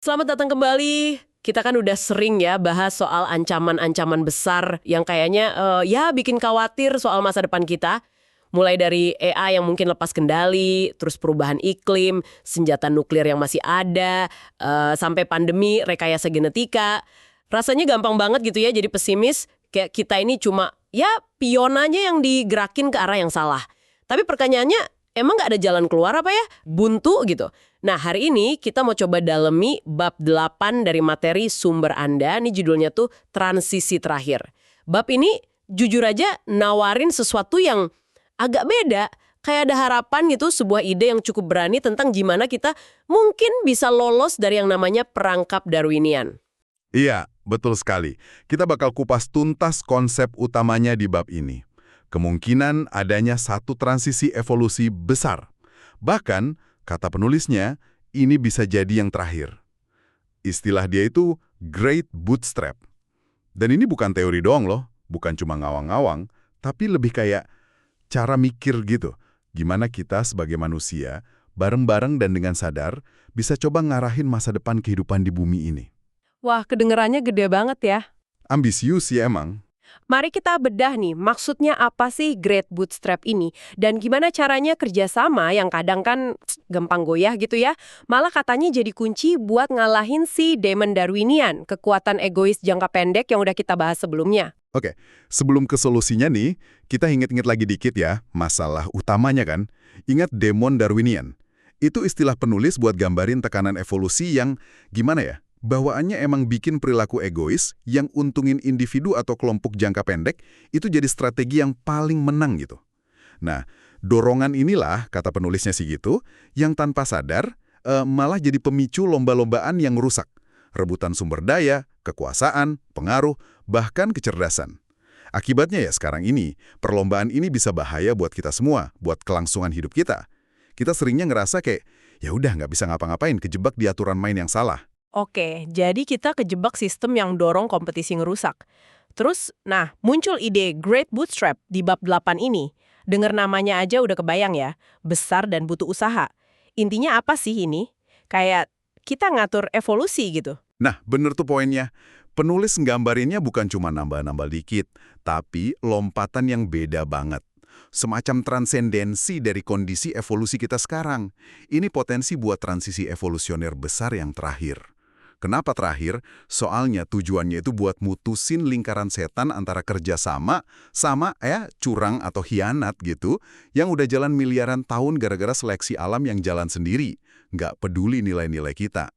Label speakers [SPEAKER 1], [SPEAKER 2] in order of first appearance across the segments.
[SPEAKER 1] Selamat datang kembali. Kita kan udah sering ya bahas soal ancaman-ancaman besar yang kayaknya ya bikin khawatir soal masa depan kita. Mulai dari AI yang mungkin lepas kendali, terus perubahan iklim, senjata nuklir yang masih ada, sampai pandemi, rekayasa genetika. Rasanya gampang banget gitu ya jadi pesimis, kayak kita ini cuma ya pionanya yang digerakin ke arah yang salah. Tapi pertanyaannya, emang nggak ada jalan keluar apa ya? Buntu gitu. Nah, hari ini kita mau coba dalemi bab 8 dari materi sumber Anda. Ini judulnya tuh transisi terakhir. Bab ini jujur aja nawarin sesuatu yang agak beda. Kayak ada harapan gitu, sebuah ide yang cukup berani tentang gimana kita mungkin bisa lolos dari yang namanya perangkap Darwinian.
[SPEAKER 2] Iya, betul sekali. Kita bakal kupas tuntas konsep utamanya di bab ini. Kemungkinan adanya satu transisi evolusi besar. Bahkan, kata penulisnya, ini bisa jadi yang terakhir. Istilah dia itu Great Bootstrap. Dan ini bukan teori doang loh, bukan cuma ngawang-ngawang, tapi lebih kayak cara mikir gitu. Gimana kita sebagai manusia, bareng-bareng dan dengan sadar, bisa coba ngarahin masa depan kehidupan di bumi ini.
[SPEAKER 1] Wah, kedengerannya gede banget ya.
[SPEAKER 2] Ambisius ya emang.
[SPEAKER 1] Mari kita bedah nih, maksudnya apa sih Great Bootstrap ini? Dan gimana caranya kerjasama yang kadang kan gampang goyah gitu ya, malah katanya jadi kunci buat ngalahin si Demon Darwinian, kekuatan egois jangka pendek yang udah kita bahas sebelumnya.
[SPEAKER 2] Oke, sebelum ke solusinya nih, kita inget-inget lagi dikit ya, masalah utamanya kan. Ingat demon Darwinian. Itu istilah penulis buat gambarin tekanan evolusi yang, gimana ya, bawaannya emang bikin perilaku egois yang untungin individu atau kelompok jangka pendek, itu jadi strategi yang paling menang gitu. Nah, dorongan inilah, kata penulisnya sih gitu, yang tanpa sadar, malah jadi pemicu lomba-lombaan yang rusak. Rebutan sumber daya, kekuasaan, pengaruh, bahkan kecerdasan. Akibatnya ya sekarang ini, perlombaan ini bisa bahaya buat kita semua, buat kelangsungan hidup kita. Kita seringnya ngerasa kayak, ya udah nggak bisa ngapa-ngapain, kejebak di aturan main yang salah.
[SPEAKER 1] Oke, jadi kita kejebak sistem yang dorong kompetisi ngerusak. Terus, nah, muncul ide Great Bootstrap di bab 8 ini. Dengar namanya aja udah kebayang ya, besar dan butuh usaha. Intinya apa sih ini? Kayak kita ngatur evolusi gitu.
[SPEAKER 2] Nah, bener tuh poinnya. Penulis nggambarinnya bukan cuma nambah-nambah dikit, tapi lompatan yang beda banget. Semacam transendensi dari kondisi evolusi kita sekarang. Ini potensi buat transisi evolusioner besar yang terakhir. Kenapa terakhir? Soalnya tujuannya itu buat mutusin lingkaran setan antara kerjasama sama curang atau hianat gitu, yang udah jalan miliaran tahun gara-gara seleksi alam yang jalan sendiri. Nggak peduli nilai-nilai kita.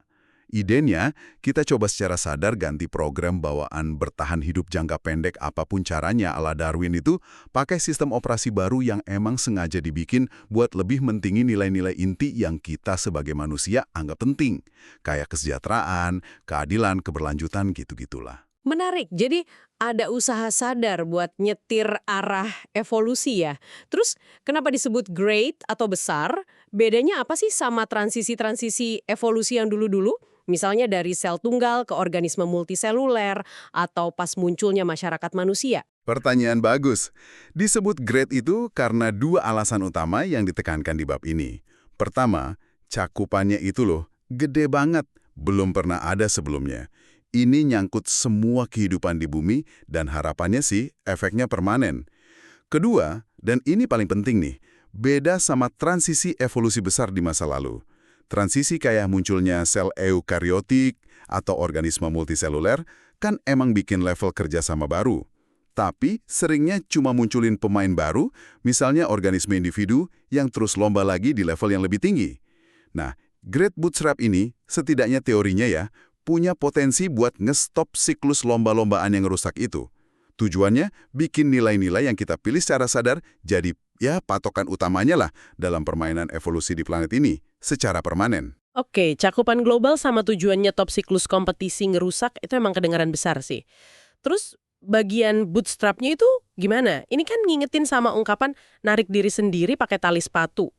[SPEAKER 2] Idenya, kita coba secara sadar ganti program bawaan bertahan hidup jangka pendek apapun caranya ala Darwin itu, pakai sistem operasi baru yang emang sengaja dibikin buat lebih mentinggi nilai-nilai inti yang kita sebagai manusia anggap penting. Kayak kesejahteraan, keadilan, keberlanjutan gitu-gitulah.
[SPEAKER 1] Menarik, jadi ada usaha sadar buat nyetir arah evolusi ya. Terus kenapa disebut great atau besar? Bedanya apa sih sama transisi-transisi evolusi yang dulu-dulu? Misalnya dari sel tunggal ke organisme multiseluler atau pas munculnya masyarakat manusia.
[SPEAKER 2] Pertanyaan bagus. Disebut great itu karena dua alasan utama yang ditekankan di bab ini. Pertama, cakupannya itu loh, gede banget, belum pernah ada sebelumnya. Ini nyangkut semua kehidupan di bumi dan harapannya sih efeknya permanen. Kedua, dan ini paling penting nih, beda sama transisi evolusi besar di masa lalu. Transisi kayak munculnya sel eukariotik atau organisme multiseluler kan emang bikin level kerjasama baru. Tapi seringnya cuma munculin pemain baru, misalnya organisme individu yang terus lomba lagi di level yang lebih tinggi. Nah, Great Bootstrap ini, setidaknya teorinya ya, punya potensi buat nge-stop siklus lomba-lombaan yang rusak itu. Tujuannya, bikin nilai-nilai yang kita pilih secara sadar jadi patokan utamanya lah dalam permainan evolusi di planet ini, secara permanen.
[SPEAKER 1] Oke, cakupan global sama tujuannya top siklus kompetisi ngerusak itu emang kedengaran besar sih. Terus bagian bootstrapnya itu gimana? Ini kan ngingetin sama ungkapan narik diri sendiri pakai tali sepatu.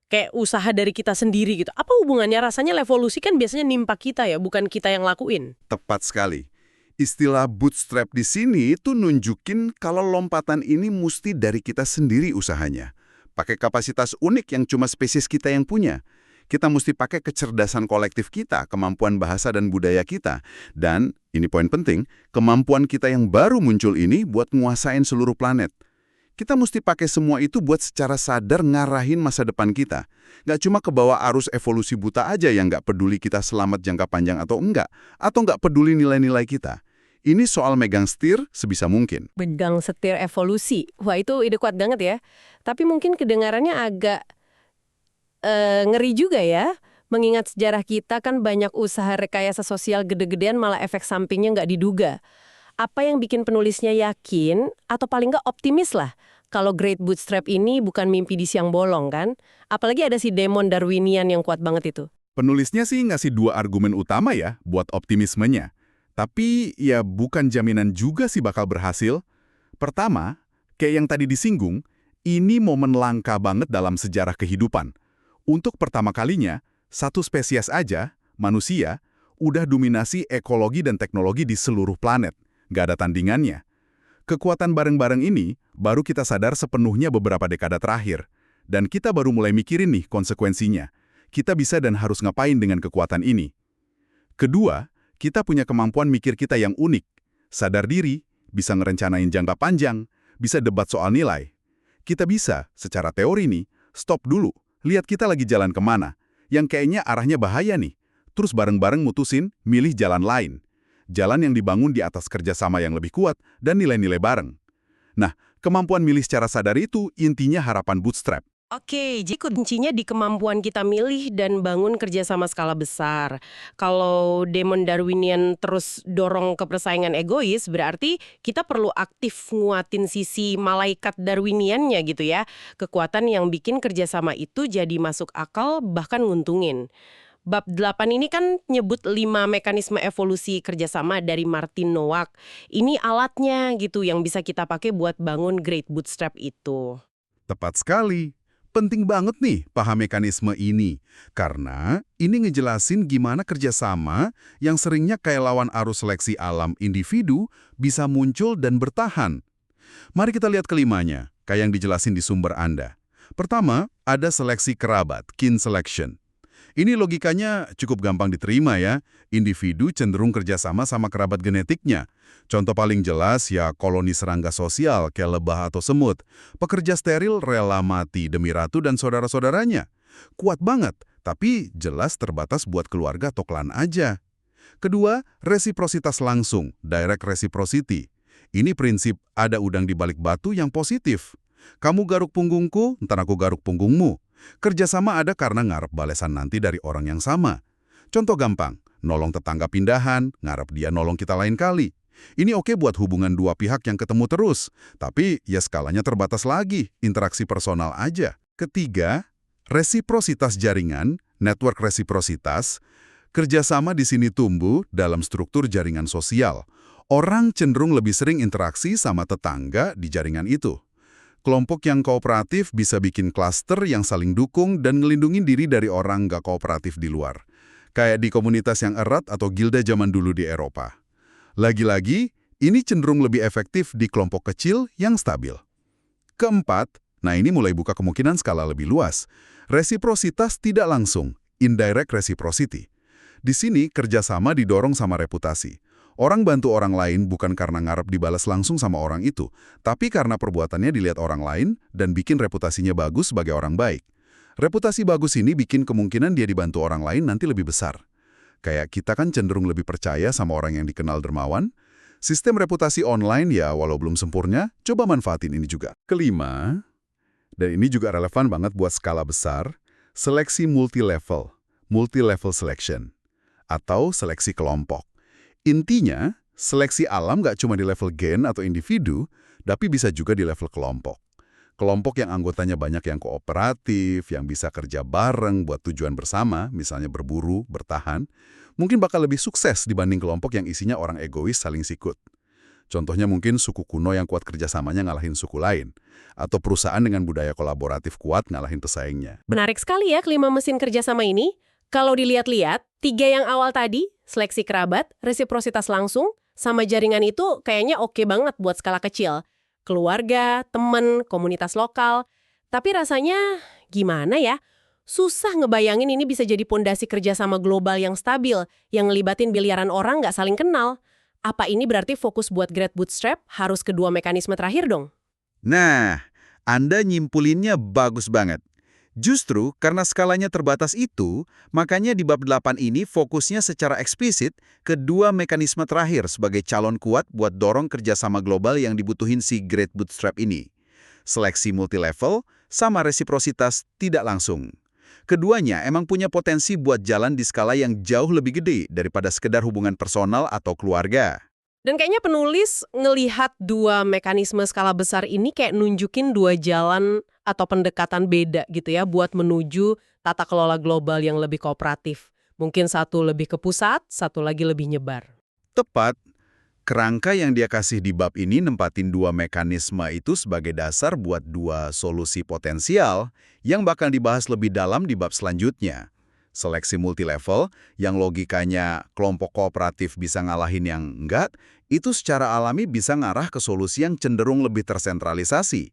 [SPEAKER 1] Kayak usaha dari kita sendiri gitu. Apa hubungannya? Rasanya evolusi kan biasanya nimpa kita ya, bukan kita yang lakuin.
[SPEAKER 2] Tepat sekali. Istilah bootstrap di sini itu nunjukin kalau lompatan ini mesti dari kita sendiri usahanya. Pakai kapasitas unik yang cuma spesies kita yang punya. Kita mesti pakai kecerdasan kolektif kita, kemampuan bahasa dan budaya kita. Dan, ini poin penting, kemampuan kita yang baru muncul ini buat nguasain seluruh planet. Kita mesti pakai semua itu buat secara sadar ngarahin masa depan kita. Nggak cuma ke bawah arus evolusi buta aja yang nggak peduli kita selamat jangka panjang atau nggak peduli nilai-nilai kita. Ini soal megang setir sebisa mungkin.
[SPEAKER 1] Pegang setir evolusi. Wah, itu ide kuat banget ya. Tapi mungkin kedengarannya agak ngeri juga ya. Mengingat sejarah kita kan banyak usaha rekayasa sosial gede-gedean malah efek sampingnya nggak diduga. Apa yang bikin penulisnya yakin, atau paling nggak optimis lah, kalau Great Bootstrap ini bukan mimpi di siang bolong kan? Apalagi ada si demon Darwinian yang kuat banget itu.
[SPEAKER 2] Penulisnya sih ngasih 2 argumen utama ya buat optimismenya. Tapi ya bukan jaminan juga sih bakal berhasil. Pertama, kayak yang tadi disinggung, ini momen langka banget dalam sejarah kehidupan. Untuk pertama kalinya, satu spesies aja, manusia, udah dominasi ekologi dan teknologi di seluruh planet. Nggak ada tandingannya. Kekuatan bareng-bareng ini baru kita sadar sepenuhnya beberapa dekade terakhir. Dan kita baru mulai mikirin nih konsekuensinya. Kita bisa dan harus ngapain dengan kekuatan ini. Kedua, kita punya kemampuan mikir kita yang unik. Sadar diri, bisa ngerencanain jangka panjang, bisa debat soal nilai. Kita bisa, secara teori nih, stop dulu, lihat kita lagi jalan kemana, yang kayaknya arahnya bahaya nih. Terus bareng-bareng mutusin, milih jalan lain. Jalan yang dibangun di atas kerjasama yang lebih kuat dan nilai-nilai bareng. Nah, kemampuan milih secara sadar itu intinya harapan Bootstrap.
[SPEAKER 1] Oke, jadi kuncinya di kemampuan kita milih dan bangun kerjasama skala besar. Kalau demon Darwinian terus dorong ke persaingan egois, berarti kita perlu aktif nguatin sisi malaikat Darwiniannya gitu ya. Kekuatan yang bikin kerjasama itu jadi masuk akal bahkan nguntungin. Bab 8 ini kan nyebut 5 mekanisme evolusi kerjasama dari Martin Nowak. Ini alatnya gitu yang bisa kita pakai buat bangun Great Bootstrap itu.
[SPEAKER 2] Tepat sekali. Penting banget nih paham mekanisme ini. Karena ini ngejelasin gimana kerjasama yang seringnya kayak lawan arus seleksi alam individu bisa muncul dan bertahan. Mari kita lihat kelimanya, kayak yang dijelasin di sumber Anda. Pertama, ada seleksi kerabat, kin selection. Ini logikanya cukup gampang diterima ya. Individu cenderung kerjasama sama kerabat genetiknya. Contoh paling jelas ya koloni serangga sosial kayak lebah atau semut. Pekerja steril rela mati demi ratu dan saudara-saudaranya. Kuat banget, tapi jelas terbatas buat keluarga atau klan aja. Kedua, resiprositas langsung, direct reciprocity. Ini prinsip ada udang di balik batu yang positif. Kamu garuk punggungku, ntar aku garuk punggungmu. Kerjasama ada karena ngarep balesan nanti dari orang yang sama. Contoh gampang, nolong tetangga pindahan, ngarep dia nolong kita lain kali. Ini oke buat hubungan dua pihak yang ketemu terus, tapi ya skalanya terbatas lagi, interaksi personal aja. Ketiga, resiprositas jaringan, network resiprositas. Kerjasama di sini tumbuh dalam struktur jaringan sosial. Orang cenderung lebih sering interaksi sama tetangga di jaringan itu. Kelompok yang kooperatif bisa bikin klaster yang saling dukung dan ngelindungin diri dari orang nggak kooperatif di luar. Kayak di komunitas yang erat atau gilda zaman dulu di Eropa. Lagi-lagi, ini cenderung lebih efektif di kelompok kecil yang stabil. Keempat, nah ini mulai buka kemungkinan skala lebih luas. Resiprositas tidak langsung, indirect reciprocity. Di sini, kerjasama didorong sama reputasi. Orang bantu orang lain bukan karena ngarep dibalas langsung sama orang itu, tapi karena perbuatannya dilihat orang lain dan bikin reputasinya bagus sebagai orang baik. Reputasi bagus ini bikin kemungkinan dia dibantu orang lain nanti lebih besar. Kayak kita kan cenderung lebih percaya sama orang yang dikenal dermawan. Sistem reputasi online ya walau belum sempurna, coba manfaatin ini juga. Kelima, dan ini juga relevan banget buat skala besar, seleksi multi-level selection, atau seleksi kelompok. Intinya, seleksi alam nggak cuma di level gen atau individu, tapi bisa juga di level kelompok. Kelompok yang anggotanya banyak yang kooperatif, yang bisa kerja bareng buat tujuan bersama, misalnya berburu, bertahan, mungkin bakal lebih sukses dibanding kelompok yang isinya orang egois saling sikut. Contohnya mungkin suku kuno yang kuat kerjasamanya ngalahin suku lain, atau perusahaan dengan budaya kolaboratif kuat ngalahin pesaingnya.
[SPEAKER 1] Menarik sekali ya kelima mesin kerjasama ini. Kalau dilihat-lihat, 3 yang awal tadi, seleksi kerabat, resiprositas langsung, sama jaringan itu kayaknya oke banget buat skala kecil. Keluarga, teman, komunitas lokal. Tapi rasanya gimana ya? Susah ngebayangin ini bisa jadi pondasi kerjasama global yang stabil, yang ngelibatin biliaran orang nggak saling kenal. Apa ini berarti fokus buat Great Bootstrap harus kedua mekanisme terakhir dong?
[SPEAKER 3] Nah, Anda nyimpulinnya bagus banget. Justru karena skalanya terbatas itu, makanya di bab 8 ini fokusnya secara eksplisit ke dua mekanisme terakhir sebagai calon kuat buat dorong kerjasama global yang dibutuhin si Great Bootstrap ini. Seleksi multilevel sama resiprositas tidak langsung. Keduanya emang punya potensi buat jalan di skala yang jauh lebih gede daripada sekedar hubungan personal atau keluarga.
[SPEAKER 1] Dan kayaknya penulis ngelihat dua mekanisme skala besar ini kayak nunjukin dua jalan atau pendekatan beda gitu ya buat menuju tata kelola global yang lebih kooperatif. Mungkin satu lebih ke pusat, satu lagi lebih nyebar.
[SPEAKER 3] Tepat, kerangka yang dia kasih di bab ini nempatin dua mekanisme itu sebagai dasar buat dua solusi potensial yang bakal dibahas lebih dalam di bab selanjutnya. Seleksi multilevel, yang logikanya kelompok kooperatif bisa ngalahin yang enggak, itu secara alami bisa ngarah ke solusi yang cenderung lebih tersentralisasi.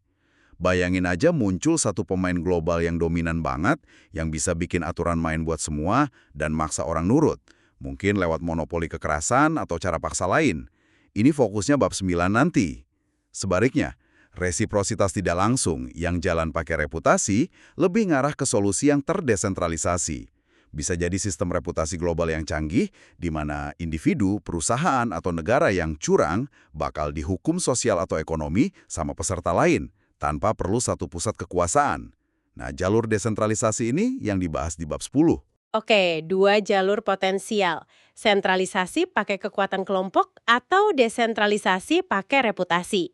[SPEAKER 3] Bayangin aja muncul satu pemain global yang dominan banget, yang bisa bikin aturan main buat semua dan maksa orang nurut. Mungkin lewat monopoli kekerasan atau cara paksa lain. Ini fokusnya bab 9 nanti. Sebaliknya, resiprositas tidak langsung yang jalan pakai reputasi lebih ngarah ke solusi yang terdesentralisasi. Bisa jadi sistem reputasi global yang canggih, di mana individu, perusahaan, atau negara yang curang bakal dihukum sosial atau ekonomi sama peserta lain, tanpa perlu satu pusat kekuasaan. Nah, jalur desentralisasi ini yang dibahas di bab 10.
[SPEAKER 1] Oke, dua jalur potensial. Sentralisasi pakai kekuatan kelompok atau desentralisasi pakai reputasi.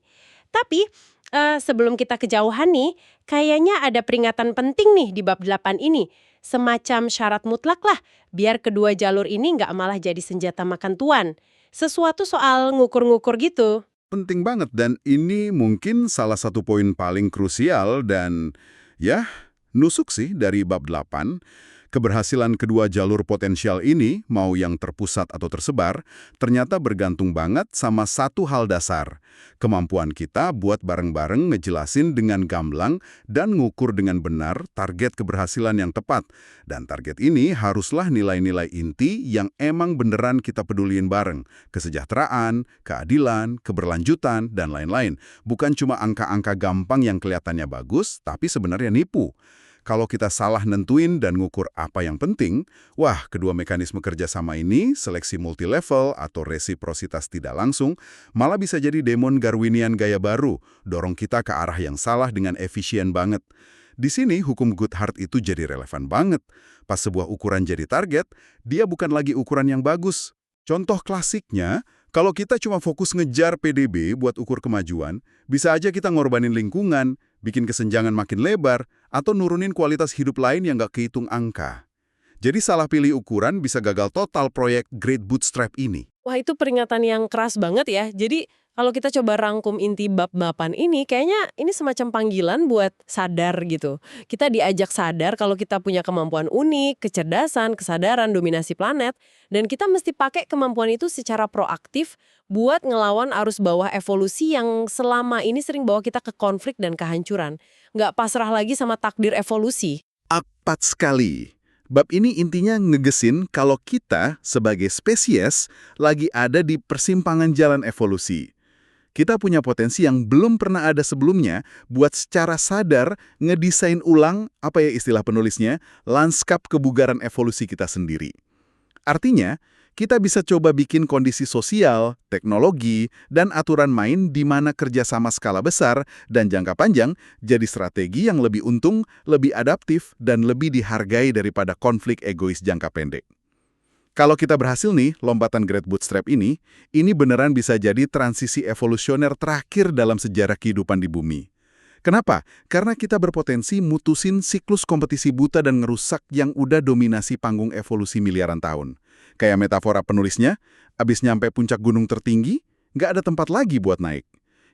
[SPEAKER 1] Tapi, sebelum kita kejauhan nih, kayaknya ada peringatan penting nih di bab 8 ini. Semacam syarat mutlak lah, biar kedua jalur ini nggak malah jadi senjata makan tuan. Sesuatu soal ngukur-ngukur gitu.
[SPEAKER 2] Penting banget, dan ini mungkin salah satu poin paling krusial dan ya, nusuk sih dari bab 8. Keberhasilan kedua jalur potensial ini, mau yang terpusat atau tersebar, ternyata bergantung banget sama satu hal dasar. Kemampuan kita buat bareng-bareng ngejelasin dengan gamblang dan ngukur dengan benar target keberhasilan yang tepat. Dan target ini haruslah nilai-nilai inti yang emang beneran kita pedulin bareng. Kesejahteraan, keadilan, keberlanjutan, dan lain-lain. Bukan cuma angka-angka gampang yang kelihatannya bagus, tapi sebenarnya nipu. Kalau kita salah nentuin dan ngukur apa yang penting, wah, kedua mekanisme kerjasama ini, seleksi multilevel atau resiprositas tidak langsung, malah bisa jadi demon Darwinian gaya baru, dorong kita ke arah yang salah dengan efisien banget. Di sini, hukum Goodhart itu jadi relevan banget. Pas sebuah ukuran jadi target, dia bukan lagi ukuran yang bagus. Contoh klasiknya, kalau kita cuma fokus ngejar PDB buat ukur kemajuan, bisa aja kita ngorbanin lingkungan, bikin kesenjangan makin lebar, atau nurunin kualitas hidup lain yang nggak kehitung angka. Jadi salah pilih ukuran bisa gagal total proyek Great Bootstrap ini.
[SPEAKER 1] Wah, itu peringatan yang keras banget ya. Jadi, kalau kita coba rangkum inti bab-baban ini, kayaknya ini semacam panggilan buat sadar gitu. Kita diajak sadar kalau kita punya kemampuan unik, kecerdasan, kesadaran, dominasi planet, dan kita mesti pakai kemampuan itu secara proaktif buat ngelawan arus bawah evolusi yang selama ini sering bawa kita ke konflik dan kehancuran. Nggak pasrah lagi sama takdir evolusi.
[SPEAKER 2] Apat sekali. Bab ini intinya ngegesin kalau kita sebagai spesies lagi ada di persimpangan jalan evolusi. Kita punya potensi yang belum pernah ada sebelumnya buat secara sadar ngedesain ulang, apa ya istilah penulisnya, lanskap kebugaran evolusi kita sendiri. Artinya, kita bisa coba bikin kondisi sosial, teknologi, dan aturan main di mana kerjasama skala besar dan jangka panjang jadi strategi yang lebih untung, lebih adaptif, dan lebih dihargai daripada konflik egois jangka pendek. Kalau kita berhasil nih, lompatan Great Bootstrap ini beneran bisa jadi transisi evolusioner terakhir dalam sejarah kehidupan di bumi. Kenapa? Karena kita berpotensi mutusin siklus kompetisi buta dan ngerusak yang udah dominasi panggung evolusi miliaran tahun. Kayak metafora penulisnya, abis nyampe puncak gunung tertinggi, nggak ada tempat lagi buat naik.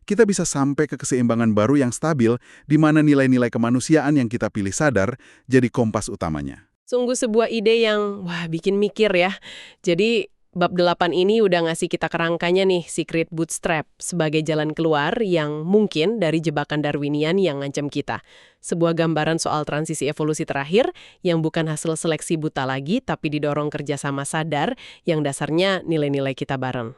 [SPEAKER 2] Kita bisa sampai ke keseimbangan baru yang stabil, di mana nilai-nilai kemanusiaan yang kita pilih sadar jadi kompas utamanya.
[SPEAKER 1] Sungguh sebuah ide yang, wah, bikin mikir ya. Jadi, Bab 8 ini udah ngasih kita kerangkanya nih, secret bootstrap, sebagai jalan keluar yang mungkin dari jebakan Darwinian yang ngancam kita. Sebuah gambaran soal transisi evolusi terakhir yang bukan hasil seleksi buta lagi, tapi didorong kerjasama sadar yang dasarnya nilai-nilai kita bareng.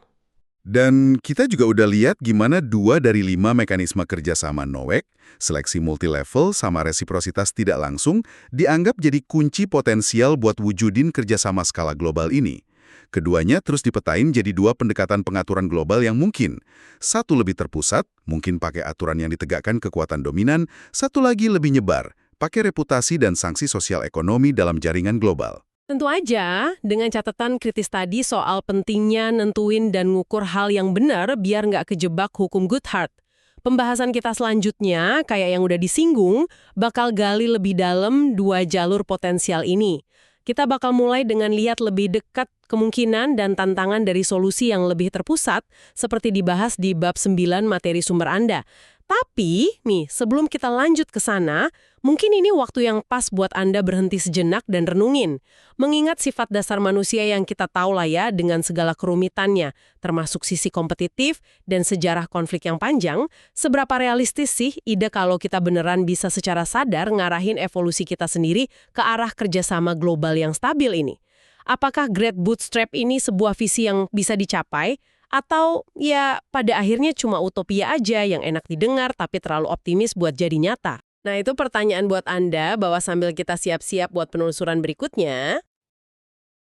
[SPEAKER 2] Dan kita juga udah lihat gimana 2 dari 5 mekanisme kerjasama NOAC, seleksi multilevel sama resiprositas tidak langsung, dianggap jadi kunci potensial buat wujudin kerjasama skala global ini. Keduanya terus dipetain jadi 2 pendekatan pengaturan global yang mungkin. Satu lebih terpusat, mungkin pakai aturan yang ditegakkan kekuatan dominan, satu lagi lebih nyebar, pakai reputasi dan sanksi sosial ekonomi dalam jaringan global.
[SPEAKER 1] Tentu aja, dengan catatan kritis tadi soal pentingnya nentuin dan ngukur hal yang benar biar nggak kejebak hukum Goodhart. Pembahasan kita selanjutnya, kayak yang udah disinggung, bakal gali lebih dalam 2 jalur potensial ini. Kita bakal mulai dengan lihat lebih dekat kemungkinan dan tantangan dari solusi yang lebih terpusat, seperti dibahas di bab 9 materi sumber Anda. Tapi, nih, sebelum kita lanjut ke sana, mungkin ini waktu yang pas buat Anda berhenti sejenak dan renungin. Mengingat sifat dasar manusia yang kita tahu lah ya dengan segala kerumitannya, termasuk sisi kompetitif dan sejarah konflik yang panjang, seberapa realistis sih ide kalau kita beneran bisa secara sadar ngarahin evolusi kita sendiri ke arah kerjasama global yang stabil ini? Apakah Great Bootstrap ini sebuah visi yang bisa dicapai? Atau ya pada akhirnya cuma utopia aja yang enak didengar tapi terlalu optimis buat jadi nyata? Nah itu pertanyaan buat Anda bahwa sambil kita siap-siap buat penelusuran berikutnya,